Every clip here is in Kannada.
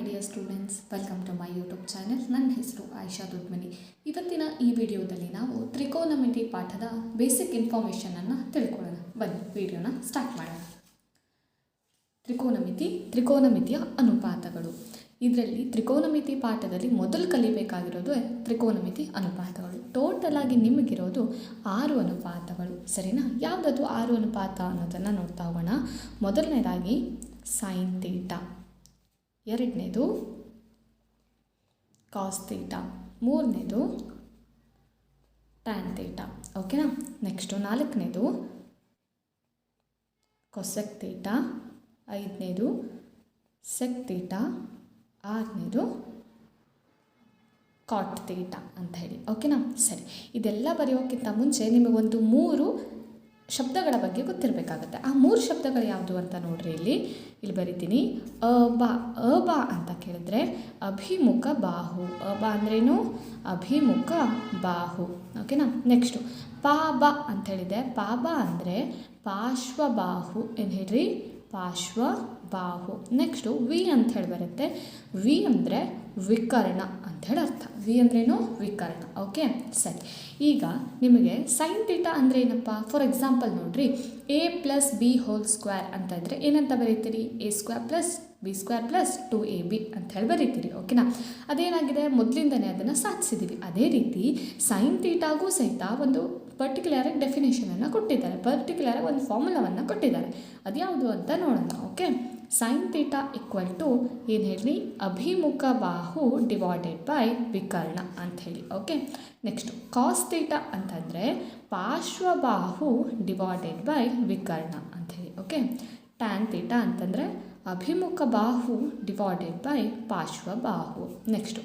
Dear students, welcome to my YouTube channel. ನನ್ನ ಹೆಸರು ಆಯಿಷಾ ದುಡ್ಮನಿ. ಇವತ್ತಿನ ಈ ವಿಡಿಯೋದಲ್ಲಿ ನಾವು ತ್ರಿಕೋನಮಿತಿ ಪಾಠದ ಬೇಸಿಕ್ ಇನ್ಫಾರ್ಮೇಷನನ್ನು ತಿಳ್ಕೊಳ್ಳೋಣ. ಬನ್ನಿ ವಿಡಿಯೋನ ಸ್ಟಾರ್ಟ್ ಮಾಡೋಣ. ತ್ರಿಕೋನಮಿತಿಯ ಅನುಪಾತಗಳು. ಇದರಲ್ಲಿ ತ್ರಿಕೋನಮಿತಿ ಪಾಠದಲ್ಲಿ ಮೊದಲು ಕಲಿಬೇಕಾಗಿರೋದು ತ್ರಿಕೋನಮಿತಿ ಅನುಪಾತಗಳು. ಟೋಟಲ್ ಆಗಿ ನಿಮಗಿರೋದು 6 ಅನುಪಾತಗಳು, ಸರಿನಾ? ಯಾವುದದು 6 ಅನುಪಾತ ಅನ್ನೋದನ್ನು ನೋಡ್ತಾ ಹೋಗೋಣ. ಮೊದಲನೇದಾಗಿ ಸೈನ್ ಥೀಟಾ, ಎರಡನೇದು ಕಾಸ್ ಥೀಟಾ, ಮೂರನೇದು ಟ್ಯಾನ್ ಥೀಟಾ, ಓಕೆನಾ? ನೆಕ್ಸ್ಟು ನಾಲ್ಕನೇದು ಕೊಸೆಕ್ ಥೀಟಾ, ಐದನೇದು ಸೆಕ್ ಥೀಟಾ, ಆರನೇದು ಕಾಟ್ ಥೀಟಾ ಅಂತ ಹೇಳಿ, ಓಕೆನಾ? ಸರಿ, ಇದೆಲ್ಲ ಬರೆಯೋಕ್ಕಿಂತ ಮುಂಚೆ ನಿಮಗೊಂದು 3 ಶಬ್ದಗಳ ಬಗ್ಗೆ ಗೊತ್ತಿರಬೇಕಾಗತ್ತೆ. ಆ 3 ಶಬ್ದಗಳು ಯಾವುದು ಅಂತ ನೋಡ್ರಿ. ಇಲ್ಲಿ ಬರಿತೀನಿ. ಅಬ ಅಂತ ಕೇಳಿದ್ರೆ ಅಭಿಮುಖ ಬಾಹು. ಅಬ ಅಂದ್ರೇನು? ಅಭಿಮುಖ ಬಾಹು, ಓಕೆನಾ? ನೆಕ್ಸ್ಟು ಪಾಬ ಅಂತ ಹೇಳಿದೆ. ಪಾಬ ಅಂದರೆ ಪಾರ್ಶ್ವಬಾಹು, ಏನು ಹೇಳ್ರಿ? ಪಾರ್ಶ್ವಬಾಹು. ನೆಕ್ಸ್ಟು ವಿ ಅಂತ ಹೇಳಿ ಬರುತ್ತೆ. ವಿ ಅಂದರೆ ವಿಕರ್ಣ ಅಂಥೇಳಿ ಅರ್ಥ. ವಿ ಅಂದ್ರೇನು? ವಿಕರ್ಣ, ಓಕೆ? ಸರಿ, ಈಗ ನಿಮಗೆ ಸೈನ್ ಥೀಟಾ ಅಂದರೆ ಏನಪ್ಪ? ಫಾರ್ ಎಕ್ಸಾಂಪಲ್ ನೋಡ್ರಿ, a + b ಹೋಲ್² ಅಂತ ಇದ್ದರೆ ಏನಂತ ಬರೀತೀರಿ? a² + b² + 2ab ಅಂತ ಹೇಳಿ ಬರೀತೀರಿ, ಓಕೆನಾ? ಅದೇನಾಗಿದೆ, ಮೊದಲಿಂದನೇ ಅದನ್ನು ಸಾಧಿಸಿದ್ದೀವಿ. ಅದೇ ರೀತಿ ಸೈನ್ ಥೀಟಾಗೂ ಸಹಿತ ಒಂದು ಪರ್ಟಿಕ್ಯುಲರ್ ಡೆಫಿನೇಷನನ್ನು ಕೊಟ್ಟಿದ್ದಾರೆ, ಪರ್ಟಿಕ್ಯುಲರ್ ಒಂದು ಫಾರ್ಮುಲಾವನ್ನು ಕೊಟ್ಟಿದ್ದಾರೆ. ಅದ್ಯಾವುದು ಅಂತ ನೋಡೋಣ, ಓಕೆ? ಸೈನ್ ಥೀಟಾ = ಏನು ಹೇಳಿ? ಅಭಿಮುಖ ಬಾಹು ಡಿವೈಡೆಡ್ ಬೈ ವಿಕರ್ಣ ಅಂಥೇಳಿ, ಓಕೆ? ನೆಕ್ಸ್ಟು ಕಾಸ್ ಥೀಟಾ ಅಂತಂದರೆ ಪಾರ್ಶ್ವಬಾಹು ಡಿವೈಡೆಡ್ ಬೈ ವಿಕರ್ಣ ಅಂಥೇಳಿ, ಓಕೆ? ಟ್ಯಾನ್ ಥೀಟಾ ಅಂತಂದರೆ ಅಭಿಮುಖ ಬಾಹು ಡಿವೈಡೆಡ್ ಬೈ ಪಾರ್ಶ್ವಬಾಹು. ನೆಕ್ಸ್ಟು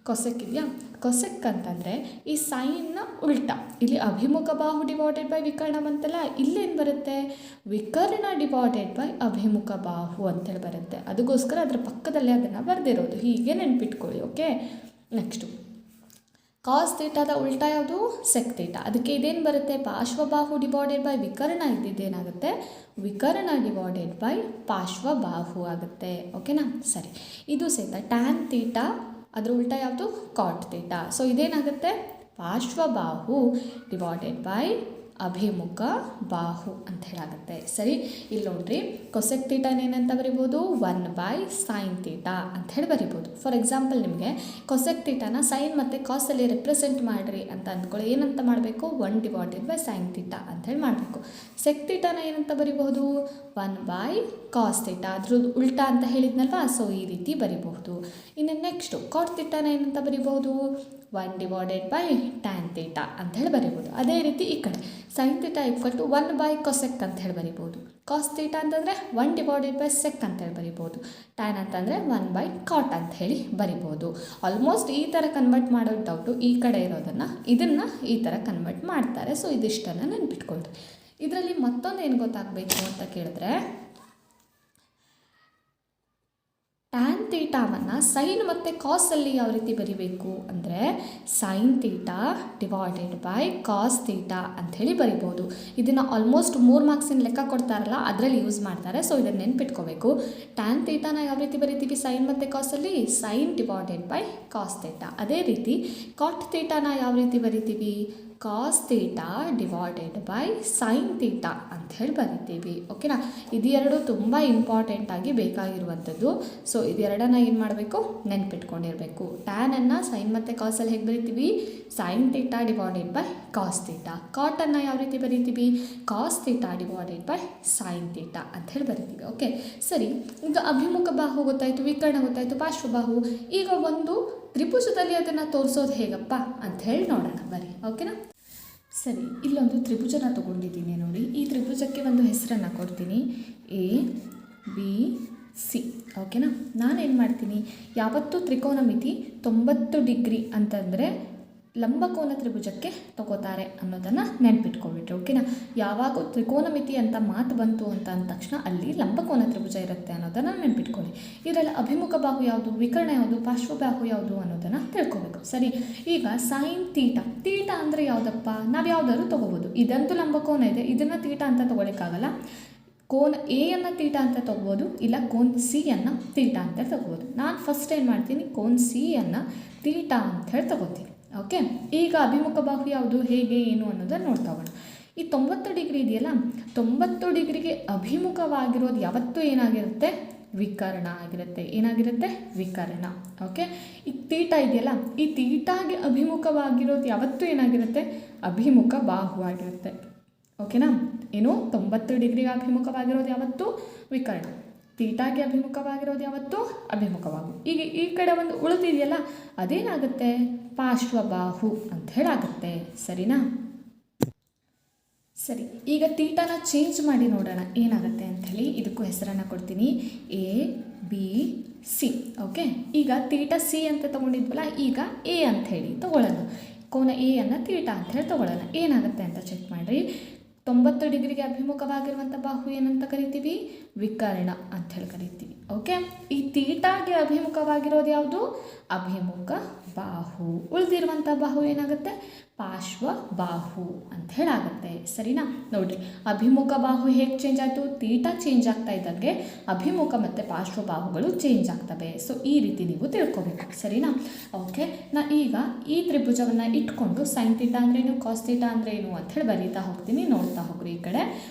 ಕೊಸೆಕ್ ಇದೆಯಾ? ಕೊಸೆಕ್ ಅಂತಂದರೆ ಈ ಸೈನ್ನ ಉಲ್ಟಾ. ಇಲ್ಲಿ ಅಭಿಮುಖ ಬಾಹು ಡಿವೈಡೆಡ್ ಬೈ ವಿಕರ್ಣ ಬಂತಲ್ಲ, ಇಲ್ಲೇನು ಬರುತ್ತೆ? ವಿಕರ್ಣ ಡಿವೈಡೆಡ್ ಬೈ ಅಭಿಮುಖ ಬಾಹು ಅಂತೇಳಿ ಬರುತ್ತೆ. ಅದಕ್ಕೋಸ್ಕರ ಅದರ ಪಕ್ಕದಲ್ಲೇ ಅದನ್ನು ಬರೆದಿರೋದು, ಹೀಗೆ ನೆನ್ಪಿಟ್ಕೊಳ್ಳಿ, ಓಕೆ? ನೆಕ್ಸ್ಟು ಕಾಸ್ ಥೀಟಾದ ಉಲ್ಟಾ ಯಾವುದು? Sec theta. ಅದಕ್ಕೆ ಇದೇನು ಬರುತ್ತೆ? ಪಾರ್ಶ್ವಬಾಹು ಡಿವೈಡೆಡ್ ಬೈ ವಿಕರ್ಣ ಇದ್ದಿದ್ದೇನಾಗುತ್ತೆ? ವಿಕರ್ಣ ಡಿವೈಡೆಡ್ ಬೈ ಪಾರ್ಶ್ವಬಾಹು ಆಗುತ್ತೆ, ಓಕೆನಾ? ಸರಿ, ಇದು ಸಹಿತ ಟ್ಯಾನ್ ಥೀಟಾ, ಅದರ ಉಲ್ಟಾ ಯಾವುದು? Cot theta. ಸೊ ಇದೇನಾಗುತ್ತೆ? ಪಾರ್ಶ್ವಬಾಹು ಡಿವೈಡೆಡ್ ಬೈ ಅಭಿಮುಖ ಬಾಹು ಅಂತ ಹೇಳಾಗುತ್ತೆ. ಸರಿ, ಇಲ್ಲಿ ನೋಡ್ರಿ, ಕೊಸೆಕ್ ಥೀಟಾನ ಏನಂತ ಬರಿಬೋದು? 1/sin ಥೀಟಾ ಅಂತ ಹೇಳಿ ಬರಿಬೋದು. ಫಾರ್ ಎಕ್ಸಾಂಪಲ್ ನಿಮಗೆ ಕೊಸೆಕ್ ಥೀಟಾನ ಸೈನ್ ಮತ್ತು ಕಾಸಲ್ಲಿ ರೆಪ್ರೆಸೆಂಟ್ ಮಾಡಿರಿ ಅಂತ ಅಂದ್ಕೊಳ್ಳಿ. ಏನಂತ ಮಾಡಬೇಕು? 1/sin ಥೀಟಾ ಅಂತ ಹೇಳಿ ಮಾಡಬೇಕು. ಸೆಕ್ ಥೀಟಾನ ಏನಂತ ಬರಿಬಹುದು? 1/cos ಥೀಟಾ, ಅದ್ರದ್ದು ಉಲ್ಟಾ ಅಂತ ಹೇಳಿದ್ನಲ್ವಾ? ಸೊ ಈ ರೀತಿ ಬರಿಬಹುದು. ಇನ್ನು ನೆಕ್ಸ್ಟು ಕಾಟ್ ಥೀಟಾನ ಏನಂತ ಬರಿಬಹುದು? 1/tan ಥೀಟಾ ಅಂತ ಹೇಳಿ ಬರಿಬೋದು. ಅದೇ ರೀತಿ ಈ ಕಡೆ ಸೈನ್ ಥೀಟಾ = 1/cosec ಅಂತ ಹೇಳಿ ಬರಿಬೋದು. ಕಾಸ್ ಥೀಟಾ ಅಂತಂದರೆ 1/sec ಅಂತ ಹೇಳಿ ಬರಿಬೋದು. ಟ್ಯಾನ್ ಅಂತಂದರೆ 1/cot ಅಂತ ಹೇಳಿ ಬರಿಬೋದು. ಆಲ್ಮೋಸ್ಟ್ ಈ ಥರ ಕನ್ವರ್ಟ್ ಮಾಡೋದು ಡೌಟು. ಈ ಕಡೆ ಇರೋದನ್ನು ಇದನ್ನು ಈ ಥರ ಕನ್ವರ್ಟ್ ಮಾಡ್ತಾರೆ. ಸೊ ಇದಿಷ್ಟನ್ನು ನೆನ್ಪಿಟ್ಕೊಳ್ರಿ. ಇದರಲ್ಲಿ ಮತ್ತೊಂದು ಏನು ಗೊತ್ತಾಗಬೇಕು ಅಂತ ಕೇಳಿದ್ರೆ, ಟ್ಯಾನ್ ಥೀಟಾವನ್ನು ಸೈನ್ ಮತ್ತು ಕಾಸಲ್ಲಿ ಯಾವ ರೀತಿ ಬರಿಬೇಕು ಅಂದರೆ sine theta divided by cos theta ಅಂಥೇಳಿ ಬರಿಬೋದು. ಇದನ್ನು ಆಲ್ಮೋಸ್ಟ್ 3 ಮಾರ್ಕ್ಸಿನ ಲೆಕ್ಕ ಕೊಡ್ತಾರಲ್ಲ, ಅದರಲ್ಲಿ ಯೂಸ್ ಮಾಡ್ತಾರೆ. ಸೊ ಇದನ್ನು ನೆನ್ಪಿಟ್ಕೋಬೇಕು. ಟ್ಯಾನ್ ಥೀಟಾನ ಯಾವ ರೀತಿ ಬರಿತೀವಿ ಸೈನ್ ಮತ್ತು ಕಾಸಲ್ಲಿ? Sine divided by cos theta. ಅದೇ ರೀತಿ ಕಾಟ್ ಥೀಟಾನ ಯಾವ ರೀತಿ ಬರಿತೀವಿ? Cos theta divided by sine theta ಅಂತ ಹೇಳಿ ಬರಿತೀವಿ, ಓಕೆನಾ? ಇದೆರಡು ತುಂಬ ಇಂಪಾರ್ಟೆಂಟಾಗಿ ಬೇಕಾಗಿರುವಂಥದ್ದು. ಸೊ ಇದೆರಡನ್ನ ಏನು ಮಾಡಬೇಕು? ನೆನ್ಪಿಟ್ಕೊಂಡಿರಬೇಕು. ಟ್ಯಾನನ್ನು ಸೈನ್ ಮತ್ತು ಕಾಸಲ್ಲಿ ಹೇಗೆ ಬರಿತೀವಿ? Sine theta divided by cos theta. ಕಾಟನ್ನು ಯಾವ ರೀತಿ ಬರಿತೀವಿ? Cos theta divided by sine theta ಅಂತ ಹೇಳಿ ಬರಿತೀವಿ, ಓಕೆ? ಸರಿ, ಈಗ ಅಭಿಮುಖ ಬಾಹು ಗೊತ್ತಾಯಿತು, ವಿಕರ್ಣ ಗೊತ್ತಾಯಿತು, ಪಾರ್ಶ್ವಬಾಹು. ಈಗ ಒಂದು ತ್ರಿಭುಜದಲ್ಲಿ ಅದನ್ನು ತೋರಿಸೋದು ಹೇಗಪ್ಪ ಅಂತ ಹೇಳಿ ನೋಡೋಣ, ಬರೀ, ಓಕೆನಾ? ಸರಿ, ಇಲ್ಲೊಂದು ತ್ರಿಭುಜನ ತೊಗೊಂಡಿದ್ದೀನಿ ನೋಡಿ. ಈ ತ್ರಿಭುಜಕ್ಕೆ ಒಂದು ಹೆಸರನ್ನು ಕೊಡ್ತೀನಿ, ABC, ಓಕೆನಾ? ನಾನೇನು ಮಾಡ್ತೀನಿ, ಯಾವತ್ತೂ ತ್ರಿಕೋನಮಿತಿ 90 ಡಿಗ್ರಿ ಅಂತಂದರೆ ಲಂಬಕೋನ ತ್ರಿಭುಜಕ್ಕೆ ತಗೋತಾರೆ ಅನ್ನೋದನ್ನು ನೆನ್ಪಿಟ್ಕೊಬಿಟ್ರೆ, ಓಕೆನಾ? ಯಾವಾಗ ತ್ರಿಕೋನಮಿತಿ ಅಂತ ಮಾತು ಬಂತು ಅಂತ ಅಂದ ತಕ್ಷಣ ಅಲ್ಲಿ ಲಂಬಕೋನ ತ್ರಿಭುಜ ಇರುತ್ತೆ ಅನ್ನೋದನ್ನು ನೆನ್ಪಿಟ್ಕೊಳ್ಳಿ. ಇದರಲ್ಲಿ ಅಭಿಮುಖ ಬಾಹು ಯಾವುದು, ವಿಕರ್ಣ ಯಾವುದು, ಪಾರ್ಶ್ವಬಾಹು ಯಾವುದು ಅನ್ನೋದನ್ನು ತಿಳ್ಕೊಬೇಕು. ಸರಿ, ಈಗ ಸೈನ್ ಥೀಟಾ. ಥೀಟಾ ಅಂದರೆ ಯಾವುದಪ್ಪ? ನಾವು ಯಾವುದಾದ್ರು ತೊಗೋಬೋದು. ಇದಂತೂ ಲಂಬಕೋನ ಇದೆ, ಇದನ್ನು ಥೀಟಾ ಅಂತ ತೊಗೊಳಿಕ್ಕಾಗಲ್ಲ. ಕೋನ್ ಎಯನ್ನು ತೀಟಾ ಅಂತ ತೊಗೋಬೋದು, ಇಲ್ಲ ಕೋನ್ ಸಿಯನ್ನು ತೀಟಾ ಅಂತ ತೊಗೋಬೋದು. ನಾನು ಫಸ್ಟ್ ಏನು ಮಾಡ್ತೀನಿ, ಕೋನ್ ಸಿಯನ್ನು ತೀಟಾ ಅಂತ ಹೇಳಿ ತೊಗೋತೀನಿ. ಓಕೆ, ಈಗ ಅಭಿಮುಖ ಬಾಹು ಯಾವುದು, ಹೇಗೆ, ಏನು ಅನ್ನೋದನ್ನು ನೋಡ್ತಾ ಹೋಗೋಣ. ಈ 90 ಡಿಗ್ರಿ ಇದೆಯಲ್ಲ, 90 ಡಿಗ್ರಿಗೆ ಅಭಿಮುಖವಾಗಿರೋದು ಯಾವತ್ತೂ ಏನಾಗಿರುತ್ತೆ, ವಿಕರ್ಣ ಆಗಿರುತ್ತೆ. ಏನಾಗಿರುತ್ತೆ, ವಿಕರ್ಣ. ಓಕೆ, ಈ ತೀಟಾ ಇದೆಯಲ್ಲ, ಈ ತೀಟಾಗೆ ಅಭಿಮುಖವಾಗಿರೋದು ಯಾವತ್ತೂ ಏನಾಗಿರುತ್ತೆ, ಅಭಿಮುಖ ಬಾಹು ಆಗಿರುತ್ತೆ. ಓಕೆನಾ, ಏನು 90 ಡಿಗ್ರಿಗೆ ಅಭಿಮುಖವಾಗಿರೋದು ಯಾವತ್ತೂ ವಿಕರ್ಣ, ತೀಟಾಗೆ ಅಭಿಮುಖವಾಗಿರೋದು ಯಾವತ್ತೂ ಅಭಿಮುಖವಾಗು. ಈಗ ಈ ಕಡೆ ಒಂದು ಉಳಿದಿದೆಯಲ್ಲ, ಅದೇನಾಗುತ್ತೆ, ಪಾರ್ಶ್ವಬಾಹು ಅಂತ ಹೇಳಾಗುತ್ತೆ. ಸರಿನಾ? ಸರಿ, ಈಗ ತೀಟಾನ ಚೇಂಜ್ ಮಾಡಿ ನೋಡೋಣ ಏನಾಗುತ್ತೆ ಅಂಥೇಳಿ. ಇದಕ್ಕೂ ಹೆಸರನ್ನು ಕೊಡ್ತೀನಿ, ಎ ಬಿ ಸಿ. ಓಕೆ, ಈಗ ತೀಟಾ ಸಿ ಅಂತ ತೊಗೊಂಡಿದ್ವಲ್ಲ, ಈಗ ಎ ಅಂಥೇಳಿ ತೊಗೊಳ್ಳೋಣ. ಕೋನ ಎಯನ್ನು ತೀಟಾ ಅಂಥೇಳಿ ತೊಗೊಳ್ಳೋಣ. ಏನಾಗುತ್ತೆ ಅಂತ ಚೆಕ್ ಮಾಡಿರಿ. 90 ಡಿಗ್ರಿಗೆ ಅಭಿಮುಖವಾಗಿರುವಂಥ ಬಾಹು ಏನಂತ ಕರಿತೀವಿ, ವಿಕರ್ಣ ಅಂಥೇಳಿ ಕರಿತೀವಿ. ಓಕೆ, ಈ ತೀಟಾಗೆ ಅಭಿಮುಖವಾಗಿರೋದು ಯಾವುದು, ಅಭಿಮುಖ ಬಾಹು. ಉಳಿದಿರುವಂಥ ಬಾಹು ಏನಾಗುತ್ತೆ, ಪಾರ್ಶ್ವ ಬಾಹು ಅಂತ ಹೇಳಾಗುತ್ತೆ. ಸರಿನಾ? ನೋಡಿರಿ, ಅಭಿಮುಖ ಬಾಹು ಹೇಗೆ ಚೇಂಜ್ ಆಯಿತು, ತೀಟಾ ಚೇಂಜ್ ಆಗ್ತಾ ಇದ್ದಂಗೆ ಅಭಿಮುಖ ಮತ್ತು ಪಾರ್ಶ್ವ ಬಾಹುಗಳು ಚೇಂಜ್ ಆಗ್ತವೆ. ಸೊ ಈ ರೀತಿ ನೀವು ತಿಳ್ಕೊಬೇಕು. ಸರಿನಾ? ಓಕೆ, ನಾ ಈಗ ಈ ತ್ರಿಭುಜವನ್ನು ಇಟ್ಕೊಂಡು ಸೈನ್ ತೀಟಾ ಅಂದ್ರೇನು, ಕಾಸ್ ತೀಟಾ ಅಂದ್ರೇನು ಅಂತ ಹೇಳಿ ಬರೀತಾ ಹೋಗ್ತೀನಿ. ನೋಡ್ತಾ ಹೋಗ್ರಿ. ಈ ಕಡೆ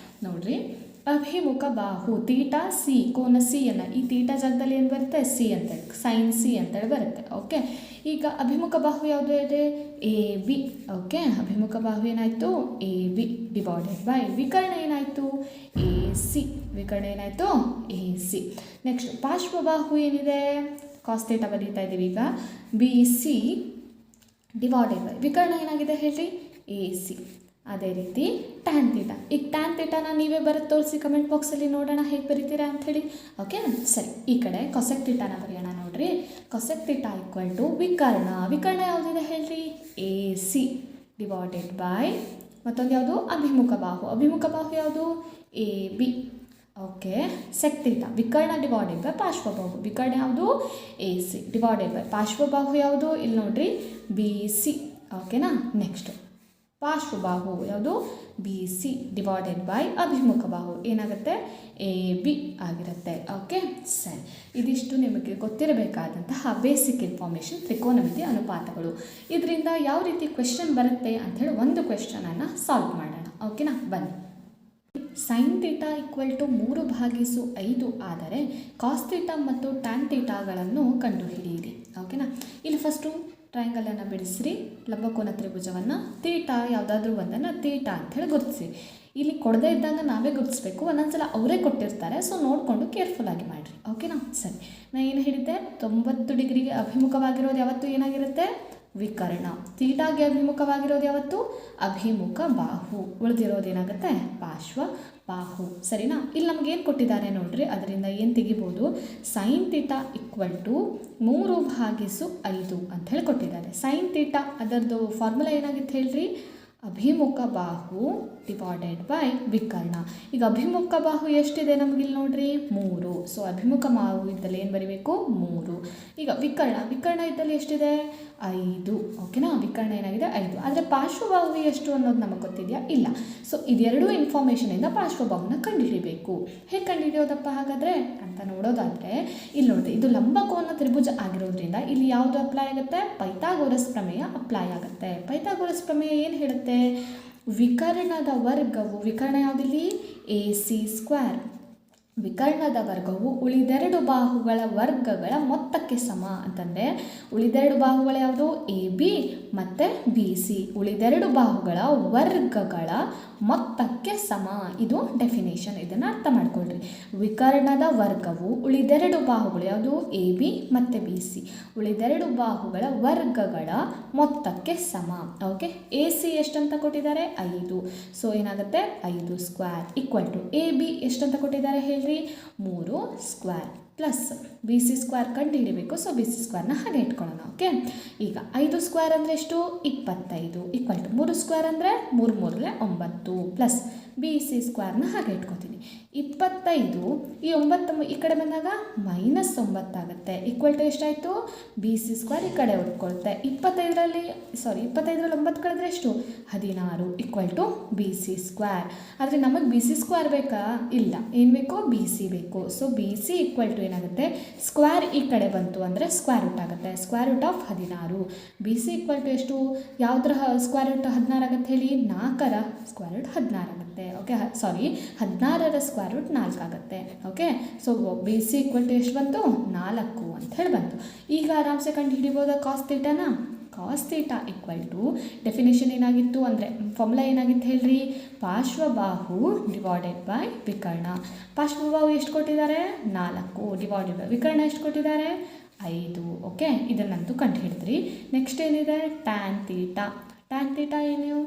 ನೋಡ್ರಿ, ಅಭಿಮುಖ ಬಾಹು ತೀಟಾ ಸಿ, ಕೋನ ಸಿಯನ್ನು ಈ ತೀಟಾ ಜಾಗದಲ್ಲಿ ಏನು ಬರುತ್ತೆ, ಸಿ ಅಂತೇಳಿ, ಸೈನ್ ಸಿ ಅಂತೇಳಿ ಬರುತ್ತೆ. ಓಕೆ, ಈಗ ಅಭಿಮುಖ ಬಾಹು ಯಾವುದು ಇದೆ, ಎ ಬಿ. ಓಕೆ, ಅಭಿಮುಖ ಬಾಹು ಏನಾಯಿತು, ಎ ಬಿ ಡಿವೈಡೆಡ್ ಬೈ ವಿಕರ್ಣ ಏನಾಯಿತು, ಎ ಸಿ. ವಿಕರ್ಣ ಏನಾಯಿತು, ಎ ಸಿ. ನೆಕ್ಸ್ಟ್ ಪಾರ್ಶ್ವಬಾಹು ಏನಿದೆ, ಕಾಸ್ ಥೀಟಾ ಬರೀತಾ ಇದ್ದೀವಿ. ಈಗ ಬಿ ಸಿ ಡಿವೈಡೆಡ್ ಬೈ ವಿಕರ್ಣ ಏನಾಗಿದೆ ಹೇಳ್ರಿ, ಎ ಸಿ. ಅದೇ ರೀತಿ ಟ್ಯಾನ್ ತೀಟಾ. ಈಗ ಟ್ಯಾನ್ ತೀಟಾನ ನೀವೇ ಬರೆದು ತೋರಿಸಿ ಕಮೆಂಟ್ ಬಾಕ್ಸಲ್ಲಿ, ನೋಡೋಣ ಹೇಗೆ ಬರೀತೀರಾ ಅಂಥೇಳಿ. ಓಕೆ, ಸರಿ, ಈ ಕಡೆ ಕೊಸೆಕ್ ತೀಟಾನ ಬರೆಯೋಣ. ನೋಡಿರಿ, ಕೊಸೆಕ್ ತೀಟಾ ಈಕ್ವಲ್ ಟು ವಿಕರ್ಣ. ವಿಕರ್ಣ ಯಾವುದಿದೆ ಹೇಳ್ರಿ, ಎ ಸಿ ಡಿವೈಡೆಡ್ ಬೈ ಮತ್ತೊಂದು ಯಾವುದು, ಅಭಿಮುಖ ಬಾಹು. ಅಭಿಮುಖ ಬಾಹು ಯಾವುದು, A B. Okay, sec theta ವಿಕರ್ಣ ಡಿವೈಡೆಡ್ ಬೈ ಪಾರ್ಶ್ವಬಾಹು. ವಿಕರ್ಣ ಯಾವುದು, ಎ ಸಿ ಡಿವೈಡೆಡ್ ಬೈ ಪಾರ್ಶ್ವಬಾಹು ಯಾವುದು, ಇಲ್ಲಿ ನೋಡಿರಿ, ಬಿ ಸಿ. ಓಕೆನಾ? ನೆಕ್ಸ್ಟ್ ಪಾರ್ಶ್ವಬಾಹು ಯಾವುದು, ಬಿ ಸಿ ಡಿವೈಡೆಡ್ ಬೈ ಅಭಿಮುಖ ಬಾಹು ಏನಾಗುತ್ತೆ, ಎ ಬಿ ಆಗಿರುತ್ತೆ. ಓಕೆ, ಸರಿ, ಇದಿಷ್ಟು ನಿಮಗೆ ಗೊತ್ತಿರಬೇಕಾದಂತಹ ಬೇಸಿಕ್ ಇನ್ಫಾರ್ಮೇಷನ್ ತ್ರಿಕೋನಮಿತಿ ಅನುಪಾತಗಳು. ಇದರಿಂದ ಯಾವ ರೀತಿ ಕ್ವೆಶ್ಚನ್ ಬರುತ್ತೆ ಅಂಥೇಳಿ ಒಂದು ಕ್ವೆಶ್ಚನನ್ನು ಸಾಲ್ವ್ ಮಾಡೋಣ. ಓಕೆನಾ? ಬನ್ನಿ. ಸೈನ್ ತೀಟಾ ಈಕ್ವಲ್ ಟು 3/5 ಆದರೆ ಕಾಸ್ ತೀಟಾ ಮತ್ತು ಟ್ಯಾನ್ ತೀಟಾಗಳನ್ನು ಕಂಡುಹಿಡಿಯಿರಿ. ಓಕೆನಾ? ಇಲ್ಲಿ ಫಸ್ಟು ಟ್ರಯಾಂಗಲನ್ನು ಬಿಡಿಸ್ರಿ, ಲಂಬಕೋನ ತ್ರಿಭುಜವನ್ನು, ತೀಟಾ ಯಾವುದಾದ್ರೂ ಒಂದನ್ನು ತೀಟಾ ಅಂಥೇಳಿ ಗುರುತಿಸಿ. ಇಲ್ಲಿ ಕೊಡದೇ ಇದ್ದಾಗ ನಾವೇ ಗುರುತಿಸ್ಬೇಕು, ಒಂದೊಂದ್ಸಲ ಅವರೇ ಕೊಟ್ಟಿರ್ತಾರೆ. ಸೊ ನೋಡಿಕೊಂಡು ಕೇರ್ಫುಲ್ಲಾಗಿ ಮಾಡಿರಿ. ಓಕೆನಾ? ಸರಿ, ನಾನು ಏನು ಹೇಳಿದ್ದೆ, 90 ಡಿಗ್ರಿಗೆ ಅಭಿಮುಖವಾಗಿರೋದು ಯಾವತ್ತೂ ಏನಾಗಿರುತ್ತೆ, ವಿಕರ್ಣ. ತೀಟಾಗೆ ಅಭಿಮುಖವಾಗಿರೋದು ಯಾವತ್ತು, ಅಭಿಮುಖ ಬಾಹು. ಉಳಿದಿರೋದು ಏನಾಗುತ್ತೆ, ಪಾರ್ಶ್ವ ಬಾಹು. ಸರಿನಾ? ಇಲ್ಲಿ ನಮಗೇನು ಕೊಟ್ಟಿದ್ದಾರೆ ನೋಡ್ರಿ, ಅದರಿಂದ ಏನು ತೆಗಿಬೋದು, ಸೈನ್ ತೀಟಾ ಈಕ್ವಲ್ ಟು 3/5 ಅಂತ ಹೇಳಿ ಕೊಟ್ಟಿದ್ದಾರೆ. ಸೈನ್ ತೀಟಾ ಅದರದ್ದು ಫಾರ್ಮುಲಾ ಏನಾಗಿತ್ತು ಹೇಳ್ರಿ, ಅಭಿಮುಖ ಬಾಹು ಡಿವೈಡೆಡ್ ಬೈ ವಿಕರ್ಣ. ಈಗ ಅಭಿಮುಖ ಬಾಹು ಎಷ್ಟಿದೆ ನಮಗಿಲ್ಲಿ ನೋಡ್ರಿ, 3. ಸೊ ಅಭಿಮುಖ ಬಾಹು ಇದ್ದಲ್ಲಿ ಏನು ಬರೀಬೇಕು, 3. ಈಗ ವಿಕರ್ಣ ಇದ್ದಲ್ಲಿ ಎಷ್ಟಿದೆ, 5. ಓಕೆನಾ? ವಿಕರ್ಣ ಏನಾಗಿದೆ, 5. ಆದರೆ ಪಾರ್ಶ್ವಬಾಹು ಎಷ್ಟು ಅನ್ನೋದು ನಮಗೆ ಗೊತ್ತಿದೆಯಾ, ಇಲ್ಲ. ಸೊ ಇದೆರಡೂ ಇನ್ಫಾರ್ಮೇಷನಿಂದ ಪಾರ್ಶ್ವಬಾಹುನ ಕಂಡುಹಿಡಿಯಬೇಕು. ಹೇಗೆ ಕಂಡುಹಿಡಿಯೋದಪ್ಪ ಹಾಗಾದರೆ ಅಂತ ನೋಡೋದಾದರೆ, ಇಲ್ಲಿ ನೋಡಿರಿ, ಇದು ಲಂಬಕೋನ ತ್ರಿಭುಜ ಆಗಿರೋದ್ರಿಂದ ಇಲ್ಲಿ ಯಾವುದು ಅಪ್ಲೈ ಆಗುತ್ತೆ, ಪೈಥಾಗೋರಸ್ ಪ್ರಮೇಯ ಅಪ್ಲೈ ಆಗುತ್ತೆ. ಪೈಥಾಗೋರಸ್ ಪ್ರಮೇಯ ಏನು ಹೇಳುತ್ತೆ, ವಿಕರ್ಣದ ವರ್ಗವು, ವಿಕರ್ಣ ಯಾವುದಿಲ್ಲಿ, ಎ ಸಿ ಸ್ಕ್ವೇರ್. ವಿಕರ್ಣದ ವರ್ಗವು ಉಳಿದೆರಡು ಬಾಹುಗಳ ವರ್ಗಗಳ ಮೊತ್ತಕ್ಕೆ ಸಮ ಅಂತಂದರೆ, ಉಳಿದೆರಡು ಬಾಹುಗಳು ಯಾವುದು, ಎ ಬಿ ಮತ್ತು ಬಿ ಸಿ. ಉಳಿದೆರಡು ಬಾಹುಗಳ ವರ್ಗಗಳ ಮೊತ್ತಕ್ಕೆ ಸಮ. ಇದು ಡೆಫಿನೇಷನ್. ಇದನ್ನು ಅರ್ಥ ಮಾಡ್ಕೊಳ್ರಿ. ವಿಕರ್ಣದ ವರ್ಗವು ಉಳಿದೆರಡು ಬಾಹುಗಳು ಯಾವುದು, ಎ ಬಿ ಮತ್ತು ಬಿ ಸಿ. ಉಳಿದೆರಡು ಬಾಹುಗಳ ವರ್ಗಗಳ ಮೊತ್ತಕ್ಕೆ ಸಮ. ಓಕೆ, ಎ ಸಿ ಎಷ್ಟಂತ ಕೊಟ್ಟಿದ್ದಾರೆ, 5. ಸೊ ಏನಾಗುತ್ತೆ, 5 square equal to A B ಎಷ್ಟಂತ ಕೊಟ್ಟಿದ್ದಾರೆ ಹೇಳ್ರಿ, 3 square plus B C square ಕಂಡು ಹಿಡಿಬೇಕು. ಸೊ ಬಿ ಸಿ ಸ್ಕ್ವೇರ್ನ ಹಾಗೆ ಇಟ್ಕೊಳ್ಳೋಣ. ಓಕೆ, ಈಗ 5 ಸ್ಕ್ವೇರ್ ಅಂದರೆ ಎಷ್ಟು, 25 ಈಕ್ವಲ್ ಟು 3 ಸ್ಕ್ವೇರ್ ಅಂದರೆ 3 3 9 ಪ್ಲಸ್ ಬಿ ಸಿ ಸ್ಕ್ವೇರ್ನ ಹಾಗೆ ಇಟ್ಕೊತೀನಿ. 25 ಈ 9 ಈ ಕಡೆ ಬಂದಾಗ -9 ಆಗುತ್ತೆ. ಈಕ್ವಲ್ ಟು ಎಷ್ಟಾಯಿತು? ಬಿ ಸಿ ಸ್ಕ್ವೇರ್ ಈ ಕಡೆ ಉಳ್ಕೊಳುತ್ತೆ. 25ರಲ್ಲಿ 9 ಕಳೆದ್ರೆ ಎಷ್ಟು? 16 equal to B C square. ಆದರೆ ನಮಗೆ ಬಿ ಸಿ ಸ್ಕ್ವೇರ್ ಬೇಕಾ? ಇಲ್ಲ. ಏನು ಬೇಕು? ಬಿ ಸಿ ಬೇಕು. So B C equal to ಏನಾಗುತ್ತೆ? ಸ್ಕ್ವೇರ್ ಈ ಕಡೆ ಬಂತು ಅಂದರೆ ಸ್ಕ್ವೇರ್ ರೂಟ್ ಆಗುತ್ತೆ. Square root of 16. B C equal to ಎಷ್ಟು? ಯಾವುದರ ಸ್ಕ್ವೇರ್ ರೂಟ್ 16 ಆಗುತ್ತೆ ಹೇಳಿ? 4ರ ಸ್ಕ್ವೇರ್ ರೂಟ್ 16 ಆಗುತ್ತೆ. ಓಕೆ 16ರ ಸ್ಕ್ವೇರ್ ರೂಟ್ 4 ಆಗುತ್ತೆ. Okay so B C equal to ಎಷ್ಟು ಬಂತು? 4 ಅಂತ ಹೇಳಿ ಬಂತು. ಈಗ ಆರಾಮ್ಸೆ ಕಂಡು ಹಿಡಿಬೋದಾ ಕಾಸ್ ಥೀಟಾನ? Cos theta equal to definition ಏನಾಗಿತ್ತು ಅಂದರೆ ಫಾರ್ಮುಲಾ ಏನಾಗಿತ್ತು ಹೇಳ್ರಿ? ಪಾರ್ಶ್ವಬಾಹು ಡಿವೈಡೆಡ್ ಬೈ ವಿಕರ್ಣ. ಪಾರ್ಶ್ವಬಾಹು ಎಷ್ಟು ಕೊಟ್ಟಿದ್ದಾರೆ? 4 ಡಿವೈಡೆಡ್ ಬೈ ವಿಕರ್ಣ ಎಷ್ಟು ಕೊಟ್ಟಿದ್ದಾರೆ? 5. ಓಕೆ ಇದನ್ನಂತೂ ಕಂಡು ಹಿಡಿದ್ರಿ. ನೆಕ್ಸ್ಟ್ ಏನಿದೆ? Tan theta. ಟ್ಯಾನ್ ಥೀಟಾ ಏನು?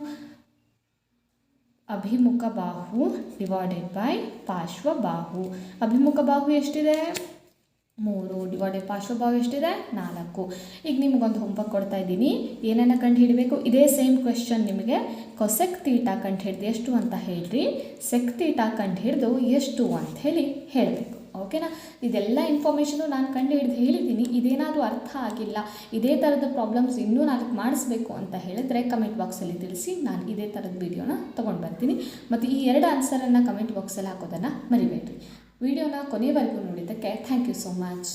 ಅಭಿಮುಖ ಬಾಹು ಡಿವೈಡೆಡ್ ಬೈ ಪಾರ್ಶ್ವಬಾಹು. ಅಭಿಮುಖ ಬಾಹು ಎಷ್ಟಿದೆ? 3 ಡಿವೈಡೆಡ್ ಪಾರ್ಶ್ವಬಾಹು ಎಷ್ಟಿದೆ? 4. ಈಗ ನಿಮಗೊಂದು ಹೋಮ್ವರ್ಕ್ ಕೊಡ್ತಾ ಇದ್ದೀನಿ. ಏನನ್ನು ಕಂಡು ಹಿಡಬೇಕು? ಇದೇ ಸೇಮ್ ಕ್ವೆಶ್ಚನ್ ನಿಮಗೆ ಕೊಸೆಕ್ ಥೀಟಾ ಕಂಡು ಹಿಡಿದು ಎಷ್ಟು ಅಂತ ಹೇಳ್ರಿ, ಸೆಕ್ ಥೀಟಾ ಕಂಡು ಹಿಡಿದು ಎಷ್ಟು ಅಂತ ಹೇಳಬೇಕು. ಓಕೆನಾ? ಇದೆಲ್ಲ ಇನ್ಫಾರ್ಮೇಷನು ನಾನು ಕಂಡು ಹಿಡಿದು ಹೇಳಿದ್ದೀನಿ. ಇದೇನಾದರೂ ಅರ್ಥ ಆಗಿಲ್ಲ, ಇದೇ ಥರದ ಪ್ರಾಬ್ಲಮ್ಸ್ ಇನ್ನೂ 4 ಮಾಡಿಸ್ಬೇಕು ಅಂತ ಹೇಳಿದ್ರೆ ಕಮೆಂಟ್ ಬಾಕ್ಸಲ್ಲಿ ತಿಳಿಸಿ. ನಾನು ಇದೇ ಥರದ ವೀಡಿಯೋನ ತೊಗೊಂಡು ಬರ್ತೀನಿ. ಮತ್ತು ಈ 2 ಆನ್ಸರನ್ನು ಕಮೆಂಟ್ ಬಾಕ್ಸಲ್ಲಿ ಹಾಕೋದನ್ನು ಮರಿಬೇಡ್ರಿ. ವಿಡಿಯೋನ ಕೊನೆವರೆಗೂ ನೋಡಿದ್ದಕ್ಕೆ ಥ್ಯಾಂಕ್ ಯು ಸೋ ಮಚ್.